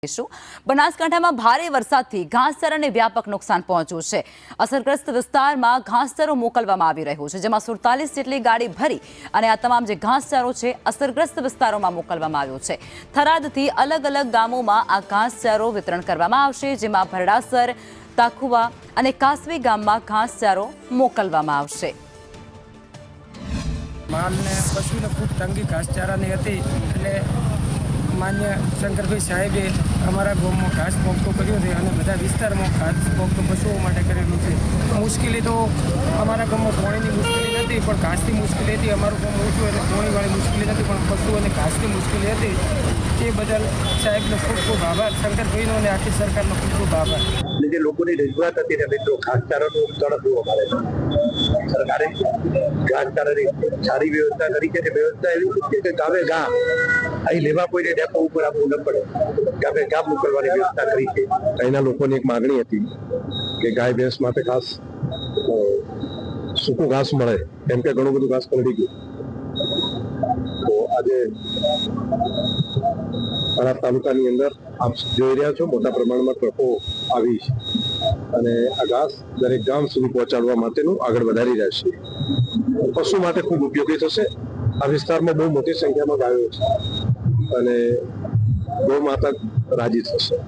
બનાસકાંઠામાં ભારે વરસાદથી ઘાસચારાને વ્યાપક નુકસાન પહોંચ્યું છે। અસરગ્રસ્ત વિસ્તારમાં ઘાસચારો મોકલવામાં આવી રહ્યો છે, જેમાં 47 જેટલી ગાડી ભરી અને આ તમામ જે ઘાસચારો છે અસરગ્રસ્ત વિસ્તારોમાં મોકલવામાં આવ્યો છે। થરાદથી અલગ અલગ ગામોમાં આ ઘાસચારો વિતરણ કરવામાં આવશે, જેમાં ભરડાસર, તાખુવા અને કાસવી ગામમાં ઘાસચારો મોકલવામાં આવશે। માલને પશુને ખૂબ તંગી ઘાસચારાની હતી એટલે માન્ય શંકરભાઈ સાહેબે અમારા ગામમાં ઘાસ પોખતો કર્યો છે અને બધા વિસ્તારમાં ઘાસ પોખતો પશુઓ માટે કરેલું છે। મુશ્કેલી તો અમારા ગામમાં પાણીની મુશ્કેલી નથી, પણ ઘાસની મુશ્કેલી હતી। અમારું ગામ ઓછું એટલે પાણીવાળી મુશ્કેલી નથી, પણ પશુ અને ઘાસની મુશ્કેલી હતી। એ બદલ સાહેબનો ખૂબ ખૂબ આભાર, શંકરભાઈનો અને આખી સરકારનો ખૂબ ખૂબ આભાર। જે લોકોની રજૂઆત હતી ને મિત્રો, ઘાસચારાનું તળપવું અમારે સરકારે ઘાસચારાની સારી વ્યવસ્થા કરી છે। વ્યવસ્થા એવી છે કે ગામે ગામ અહીં લેવા કોઈને ડેપો ઉપર આપવું ન પડે, ગામે ગામ મોકલવાની વ્યવસ્થા કરી છે। અહીંના લોકોની એક માગણી હતી કે ગાય ભેંસ માટે ખાસ સૂકું ઘાસ મળે, કેમ કે ઘણું બધું ઘાસ પલળી ગયું। તો આજે થરાદ તાલુકાની અંદર આપ જોઈ રહ્યા છો મોટા પ્રમાણમાં ટ્રકો આવી છે અને આ ઘાસ દરેક ગામ સુધી પહોંચાડવા માટેનું આગળ વધારી રહ્યા છે। પશુ માટે ખૂબ ઉપયોગી થશે। આ વિસ્તારમાં બહુ મોટી સંખ્યામાં ગાયો છે અને ગૌ માતા રાજી થશે।